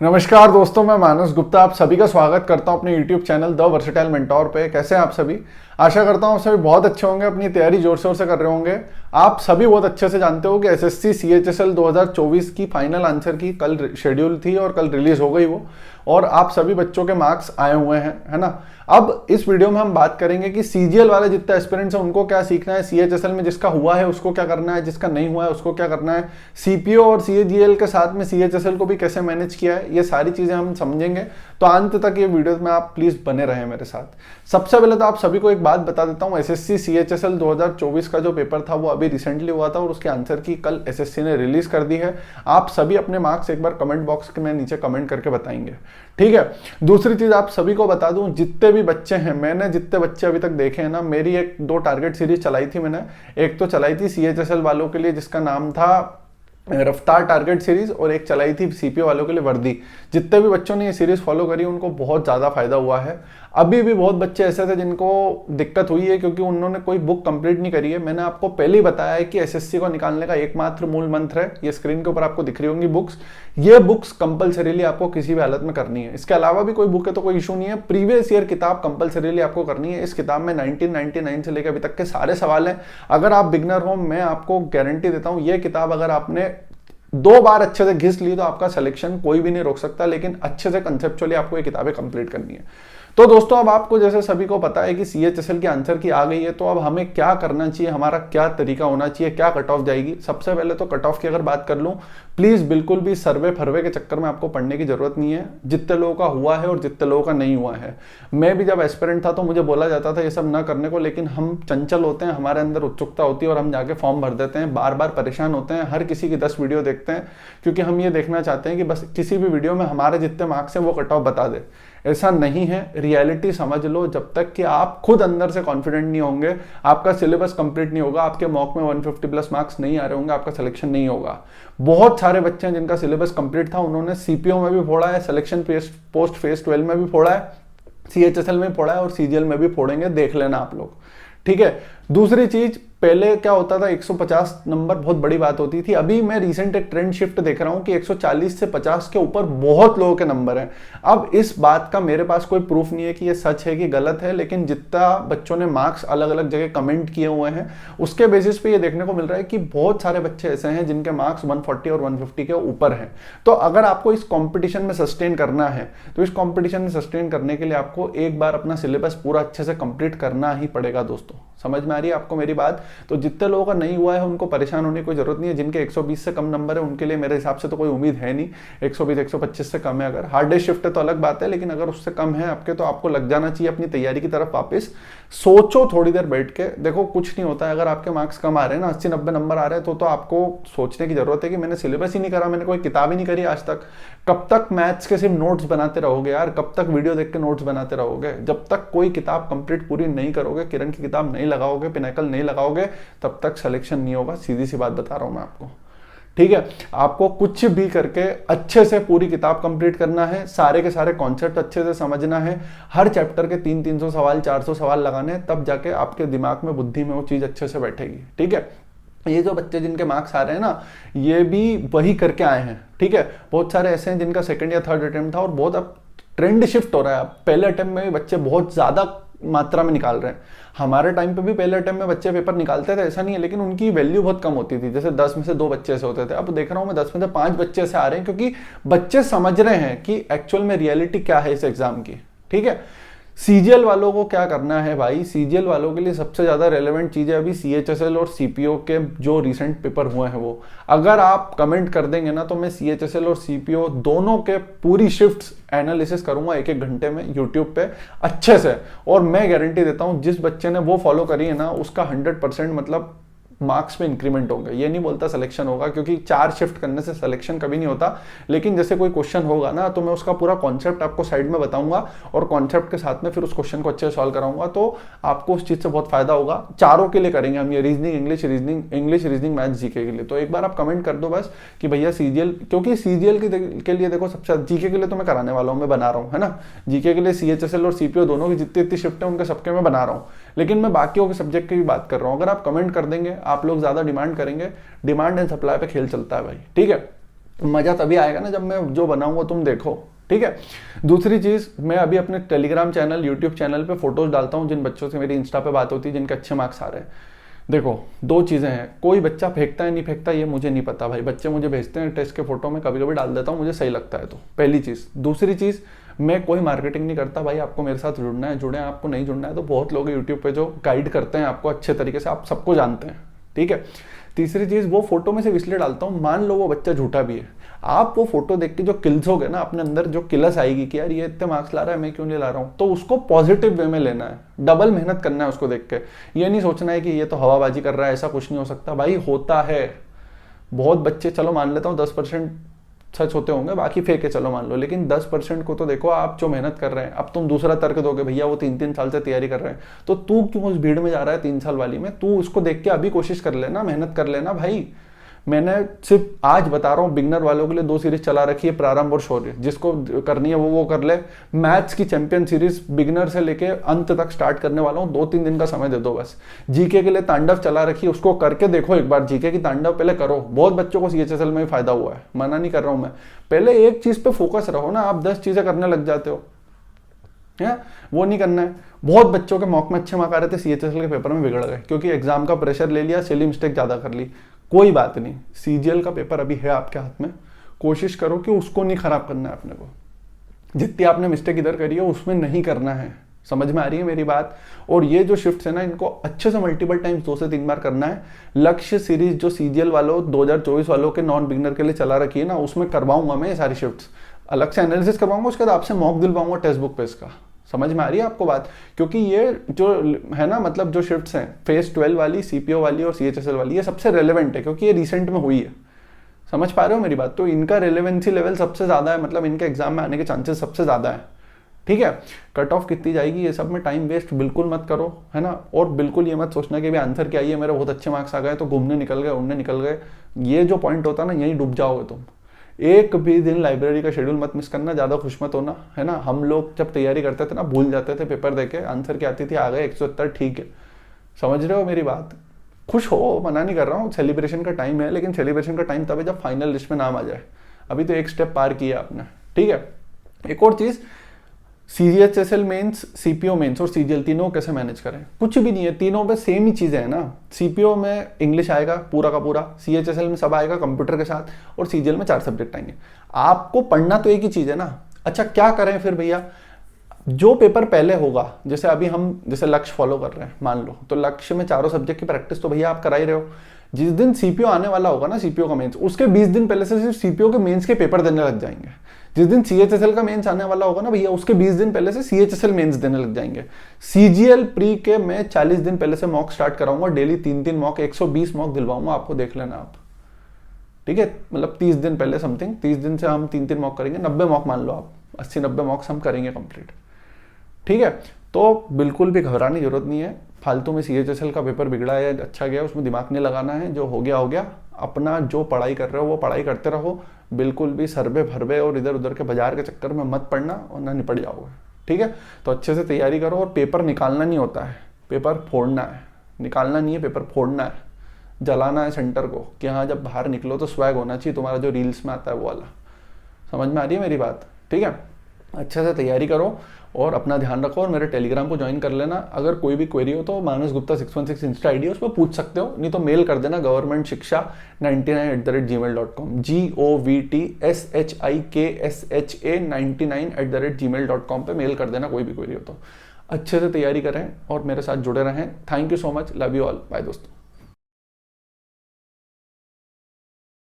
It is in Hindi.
नमस्कार दोस्तों, मैं मानस गुप्ता आप सभी का स्वागत करता हूं अपने YouTube channel the versatile mentor पे। कैसे हैं आप सभी? आशा करता हूं आप सभी बहुत अच्छे होंगे, अपनी तैयारी जोर शोर से कर रहे होंगे। आप सभी बहुत अच्छे से जानते हो कि एसएससी CHSL 2024 की फाइनल आंसर की कल शेड्यूल थी और कल रिलीज हो गई वो, और आप सभी बच्चों के मार्क्स आए हुए हैं, है ना। अब इस वीडियो में हम बात करेंगे कि CGL वाले जितने एस्पिरेंट्स हैं उनको क्या सीखना है, CHSL में जिसका हुआ है उसको क्या करना है, जिसका नहीं हुआ है उसको क्या करना है, CPO और CGL के साथ में CHSL को भी कैसे मैनेज किया है, ये सारी चीजें हम समझेंगे। तो अंत तक ये वीडियो में आप प्लीज बने रहें मेरे साथ। सबसे पहले तो आप सभी को एक बात बता देता हूँ, SSC CHSL 2024 का जो पेपर था वो अभी रिसेंटली हुआ था और उसके आंसर की कल SSC ने रिलीज कर दी है। आप सभी अपने मार्क्स एक बार कमेंट बॉक्स में नीचे कमेंट करके बताएंगे, ठीक है। दूसरी चीज आप सभी को बता दूं, जितने भी बच्चे हैं, मैंने जितने बच्चे अभी तक देखे हैं ना, मेरी एक दो टारगेट सीरीज चलाई थी मैंने। एक तो चलाई थी CHSL वालों के लिए जिसका नाम था रफ्तार टारगेट सीरीज, और एक चलाई थी CPO वालों के लिए वर्दी। जितने भी बच्चों ने ये सीरीज फॉलो करी उनको बहुत ज्यादा फायदा हुआ है। अभी भी बहुत बच्चे ऐसे थे जिनको दिक्कत हुई है क्योंकि उन्होंने कोई बुक कंप्लीट नहीं करी है। मैंने आपको पहले ही बताया है कि SSC को निकालने का एकमात्र मूल मंत्र है, ये स्क्रीन के ऊपर आपको दिख रही होंगी बुक्स। ये बुक्स कंपलसरीली आपको किसी भी हालत में करनी है। इसके अलावा भी कोई बुक है तो कोई इशू नहीं है। प्रीवियस ईयर किताब कंपलसरीली आपको करनी है। इस किताब में 1999 से लेकर अभी तक के सारे सवाल हैं। अगर आप बिगनर हो, मैं आपको गारंटी देता हूं, ये किताब अगर आपने 2 बार अच्छे से घिस ली तो आपका सिलेक्शन कोई भी नहीं रोक सकता, लेकिन अच्छे से कंसेप्चुअली आपको ये किताबें कंप्लीट करनी है। तो दोस्तों, अब आपको जैसे सभी को पता है कि CHSL की आंसर की आ गई है, तो अब हमें क्या करना चाहिए, हमारा क्या तरीका होना चाहिए, क्या कट ऑफ जाएगी। सबसे पहले तो कट ऑफ की अगर बात कर लूं, प्लीज बिल्कुल भी सर्वे फरवे के चक्कर में आपको पढ़ने की जरूरत नहीं है। जितने लोगों का हुआ है और जितने लोगों का नहीं हुआ है, मैं भी जब एस्पिरेंट था तो मुझे बोला जाता था ये सब ना करने को, लेकिन हम चंचल होते हैं, हमारे अंदर उत्सुकता होती है और हम जाके फॉर्म भर देते हैं, बार बार परेशान होते हैं, हर किसी की 10 वीडियो देखते हैं क्योंकि हम ये देखना चाहते हैं कि बस किसी भी वीडियो में हमारे जितने मार्क्स हैं वो कट ऑफ बता दे। ऐसा नहीं है, रियलिटी समझ लो। जब तक कि आप खुद अंदर से कॉन्फिडेंट नहीं होंगे, आपका सिलेबस कंप्लीट नहीं होगा, आपके मॉक में 150 प्लस मार्क्स नहीं आ रहे होंगे, आपका सिलेक्शन नहीं होगा। बहुत सारे बच्चे हैं जिनका सिलेबस कंप्लीट था, उन्होंने CPO में भी फोड़ा है, सिलेक्शन पोस्ट फेज 12 में भी फोड़ा है, CHSL में फोड़ा है और CGL में भी फोड़ेंगे, देख लेना आप लोग, ठीक है। दूसरी चीज, पहले क्या होता था, 150 नंबर बहुत बड़ी बात होती थी। अभी मैं रिसेंट एक ट्रेंड शिफ्ट देख रहा हूं कि 140 से 50 के ऊपर बहुत लोगों के नंबर हैं। अब इस बात का मेरे पास कोई प्रूफ नहीं है कि ये सच है कि गलत है, लेकिन जितना बच्चों ने मार्क्स अलग अलग जगह कमेंट किए हुए हैं उसके बेसिस पे ये देखने को मिल रहा है कि बहुत सारे बच्चे ऐसे हैं जिनके मार्क्स 140 और 150 के ऊपर हैं। तो अगर आपको इस कॉम्पिटिशन में सस्टेन करना है तो इस कॉम्पिटिशन में सस्टेन करने के लिए आपको एक बार अपना सिलेबस पूरा अच्छे से कंप्लीट करना ही पड़ेगा दोस्तों। समझ में आ रही है आपको मेरी बात? तो जितने लोगों का नहीं हुआ है उनको परेशान होने की कोई जरूरत नहीं है। जिनके 120 से कम नंबर है उनके लिए मेरे हिसाब से तो कोई उम्मीद है नहीं। 120 125 से कम है, अगर हार्ड डे शिफ्ट है तो अलग बात है, लेकिन अगर उससे कम है आपके तो आपको लग जाना चाहिए अपनी तैयारी की तरफ वापस। सोचो थोड़ी देर बैठ के, देखो कुछ नहीं होता है। अगर आपके मार्क्स कम आ रहे हैं ना, 80-90 नंबर आ रहे हैं, तो आपको सोचने की जरूरत है कि मैंने सिलेबस ही नहीं करा, मैंने कोई किताब ही नहीं करी आज तक। कब तक मैथ्स के सिर्फ नोट्स बनाते रहोगे यार? कब तक वीडियो देख के नोट्स बनाते रहोगे? जब तक कोई किताब कंप्लीट पूरी नहीं करोगे, किरण की किताब नहीं लगाओगे, पिनाकल नहीं लगाओगे, तब तक सिलेक्शन नहीं होगा। सीधी सी बात बता रहा हूं मैं आपको, ठीक है। आपको कुछ भी करके अच्छे से पूरी किताब कंप्लीट करना है, सारे के सारे कॉन्सेप्ट अच्छे से समझना है, हर चैप्टर के 300-300 सवाल 400 सवाल लगाने, तब जाके आपके दिमाग में बुद्धि में वो चीज अच्छे से बैठेगी, ठीक है। ये जो बच्चे जिनके मार्क्स आ रहे हैं ना, ये भी वही करके आए हैं, ठीक है। बहुत सारे ऐसे हैं जिनका सेकंड या थर्ड अटेम्प्ट था और बहुत अब ट्रेंड शिफ्ट हो रहा है। पहले अटेम्प्ट में भी बच्चे बहुत ज्यादा मात्रा में निकाल रहे हैं। हमारे टाइम पे भी पहले अटेम्प्ट में बच्चे पेपर निकालते थे, ऐसा नहीं है, लेकिन उनकी वैल्यू बहुत कम होती थी। जैसे 10 में से 2 बच्चे ऐसे होते थे, अब देख रहा हूं मैं 10 में से 5 बच्चे ऐसे आ रहे हैं, क्योंकि बच्चे समझ रहे हैं कि एक्चुअल में रियलिटी क्या है इस एग्जाम की, ठीक है। CGL वालों को क्या करना है भाई? CGL वालों के लिए सबसे ज्यादा रेलेवेंट चीज है अभी CHSL और CPO के जो रिसेंट पेपर हुए हैं वो। अगर आप कमेंट कर देंगे ना तो मैं CHSL और CPO दोनों के पूरी शिफ्ट्स एनालिसिस करूंगा 1-1 घंटे में यूट्यूब पे अच्छे से, और मैं गारंटी देता हूं जिस बच्चे ने वो फॉलो करी है ना उसका 100% मतलब मार्क्स में इंक्रीमेंट होंगे। ये नहीं बोलता सिलेक्शन होगा, क्योंकि 4 शिफ्ट करने से सिलेक्शन कभी नहीं होता, लेकिन जैसे कोई क्वेश्चन होगा ना तो मैं उसका पूरा कॉन्सेप्ट आपको साइड में बताऊंगा और कॉन्सेप्ट के साथ में फिर उस क्वेश्चन को अच्छे से सॉल्व कराऊंगा, तो आपको उस चीज से बहुत फायदा होगा। चारों के लिए करेंगे हम ये, reasoning, English reasoning, maths, GK के लिए। तो एक बार आप कमेंट कर दो बस कि भैया CGL, क्योंकि CGL के लिए देखो सबसे, जीके के लिए तो मैं कराने वाला हूँ, मैं बना रहा हूँ, है ना। जीके के लिए CHSL और CPO दोनों की जितनी शिफ्ट है उनके सबके मैं बना रहा हूँ, लेकिन मैं बाकियों के सब्जेक्ट की भी बात कर रहा हूँ। अगर आप कमेंट कर देंगे, आप लोग ज्यादा डिमांड करेंगे, डिमांड एंड सप्लाई पे खेल चलता है भाई, ठीक है। मजा तभी आएगा ना जब मैं जो बनाऊंगा तुम देखो, ठीक है। दूसरी चीज, मैं अभी अपने टेलीग्राम चैनल, यूट्यूब चैनल पे फोटोज डालता हूँ जिन बच्चों से मेरी इंस्टा पे बात होती है जिनके अच्छे मार्क्स आ रहे हैं। देखो दो चीजें हैं, कोई बच्चा फेंकता है नहीं फेंकता ये मुझे नहीं पता भाई, बच्चे मुझे भेजते हैं टेस्ट के फोटो, में कभी कभी डाल देता हूँ, मुझे सही लगता है तो, पहली चीज। दूसरी चीज, मैं कोई मार्केटिंग नहीं करता भाई, आपको मेरे साथ जुड़ना है जुड़े, आपको नहीं जुड़ना है तो बहुत लोग यूट्यूब पे जो गाइड करते हैं आपको अच्छे तरीके से, आप सबको जानते हैं, ठीक है। तीसरी चीज, वो फोटो में से इसलिए डालता हूँ, मान लो वो बच्चा झूठा भी है, आप वो फोटो देख के जो किल्स हो गए ना अपने अंदर, जो किलस आएगी कि यार ये इतने मार्क्स ला रहा है मैं क्यों नहीं ला रहा हूँ, तो उसको पॉजिटिव वे में लेना है, डबल मेहनत करना है उसको देख के। ये नहीं सोचना है कि ये तो हवाबाजी कर रहा है, ऐसा कुछ नहीं हो सकता भाई, होता है। बहुत बच्चे, चलो मान लेता हूँ 10% सच होते होंगे, बाकी फेक है चलो मान लो, लेकिन 10% को तो देखो आप जो मेहनत कर रहे हैं। अब तुम दूसरा तर्क दोगे भैया वो 3-3 साल से तैयारी कर रहे हैं, तो तू क्यों उस भीड़ में जा रहा है 3 साल वाली में, तू उसको देख के अभी कोशिश कर लेना, मेहनत कर लेना भाई। मैंने सिर्फ आज बता रहा हूँ, बिगनर वालों के लिए 2 सीरीज चला रखी है, प्रारंभ और शौर्य, जिसको करनी है वो कर ले। मैथ्स की चैंपियन सीरीज बिगनर से लेके अंत तक स्टार्ट करने वाला हूँ, 2-3 दिन का समय दे दो बस। जीके के लिए तांडव चला रखी है, उसको करके देखो एक बार, जीके की तांडव पहले करो। बहुत बच्चों को सीएचएसएल में फायदा हुआ है, मना नहीं कर रहा हूँ मैं, पहले एक चीज पे फोकस रहो ना, आप 10 चीजें करने लग जाते हो है, वो नहीं करना है। बहुत बच्चों के मॉक में अच्छे मार्क आ रहे थे, सीएचएसएल के पेपर में बिगड़ गए क्योंकि एग्जाम का प्रेशर ले लिया, सिली मिस्टेक ज्यादा कर ली। कोई बात नहीं, सीजीएल का पेपर अभी है आपके हाथ में, कोशिश करो कि उसको नहीं खराब करना है अपने को, जितनी आपने मिस्टेक इधर करी है उसमें नहीं करना है। समझ में आ रही है मेरी बात। और ये जो शिफ्ट है ना, इनको अच्छे से मल्टीपल टाइम्स 2 से 3 बार करना है। लक्ष्य सीरीज जो सीजीएल वालों 2024 वालों के नॉन बिगनर के लिए चला रखी है ना, उसमें करवाऊंगा मैं ये सारी शिफ्ट्स, अलग से एनालिसिस करवाऊंगा, उसके बाद आपसे मॉक दिलवाऊंगा टेक्स्ट बुक पे इसका। समझ में आ रही है आपको बात, क्योंकि ये जो है ना, मतलब जो शिफ्ट्स हैं फेज 12 वाली, सीपीओ वाली और सीएचएसएल वाली, ये सबसे रेलेवेंट है क्योंकि ये रिसेंट में हुई है। समझ पा रहे हो मेरी बात, तो इनका रेलेवेंसी लेवल सबसे ज्यादा है, मतलब इनके एग्जाम में आने के चांसेस सबसे ज्यादा है, ठीक है। कट ऑफ कितनी जाएगी ये सब में टाइम वेस्ट बिल्कुल मत करो, है ना। और बिल्कुल ये मत सोचना कि भाई आंसर क्या है, मेरे बहुत अच्छे मार्क्स आ गए तो घूमने निकल गए, उड़ने निकल गए, ये जो पॉइंट होता है ना, यहीं डूब जाओगे तुम। एक भी दिन लाइब्रेरी का शेड्यूल मत मिस करना, ज्यादा खुश मत होना, है ना। हम लोग जब तैयारी करते थे ना, भूल जाते थे पेपर देके, आंसर क्या आती थी, आ गए 170, ठीक है। समझ रहे हो मेरी बात, खुश हो, मना नहीं कर रहा हूँ, सेलिब्रेशन का टाइम है, लेकिन सेलिब्रेशन का टाइम तब है जब फाइनल लिस्ट में नाम आ जाए। अभी तो एक स्टेप पार किया आपने, ठीक है। एक और चीज, सीएचएसएल मेंस, सीपीओ मेंस और सीजीएल तीनों कैसे मैनेज करें, कुछ भी नहीं है, तीनों पे सेम ही चीजें हैं ना। सीपीओ में इंग्लिश आएगा पूरा का पूरा, सीएचएसएल में सब आएगा कंप्यूटर के साथ, और सीजीएल में 4 सब्जेक्ट आएंगे। आपको पढ़ना तो एक ही चीज है ना। अच्छा क्या करें फिर भैया, जो पेपर पहले होगा, जैसे अभी हम जैसे लक्ष्य फॉलो कर रहे हैं मान लो, तो लक्ष्य में 4 सब्जेक्ट की प्रैक्टिस तो भैया आप करा ही रहे हो। जिस दिन सीपीओ आने वाला होगा ना, सीपीओ का मेंस, उसके 20 दिन पहले से सिर्फ सीपीओ के मेंस के पेपर देने लग जाएंगे। जिस दिन सीएचएसएल का मेंस आने वाला होगा ना भैया, उसके 20 दिन पहले से सीएचएसएल मेंस देने लग जाएंगे। सीजीएल प्री के मैं 40 दिन पहले से मॉक स्टार्ट कराऊंगा, डेली 3-3 मॉक, 120 मॉक दिलवाऊंगा आपको, देख लेना आप, ठीक है। मतलब 30 दिन पहले समथिंग, 30 दिन से हम 3-3 मॉक करेंगे, 90 मॉक मान लो आप, 80-90 मॉक्स हम करेंगे कंप्लीट, ठीक है। तो बिल्कुल भी घबराने की जरूरत नहीं है, फालतू में सीएचएसएल का पेपर बिगड़ा है अच्छा गया उसमें दिमाग नहीं लगाना है, जो हो गया हो गया। अपना जो पढ़ाई कर रहे हो वो पढ़ाई करते रहो, बिल्कुल भी सरबे भरबे और इधर उधर के बाजार के चक्कर में मत पड़ना, वरना निपट जाओगे, ठीक है। तो अच्छे से तैयारी करो, और पेपर निकालना नहीं होता है, पेपर फोड़ना है, निकालना नहीं है, पेपर फोड़ना है, जलाना है सेंटर को, कि हाँ जब बाहर निकलो तो स्वैग होना चाहिए तुम्हारा, जो रील्स में आता है वो वाला। समझ में आ रही है मेरी बात, ठीक है। अच्छे से तैयारी करो और अपना ध्यान रखो, और मेरे टेलीग्राम को ज्वाइन कर लेना। अगर कोई भी क्वेरी हो तो मानस गुप्ता 616 इंस्टा आईडी है, उस पर पूछ सकते हो, नहीं तो मेल कर देना governmentshiksha99@gmail.com, govtshiksa99@gmail.com पे मेल कर देना कोई भी क्वेरी हो तो। अच्छे से तैयारी करें और मेरे साथ जुड़े रहें। Thank you so much, love you all, bye दोस्तों।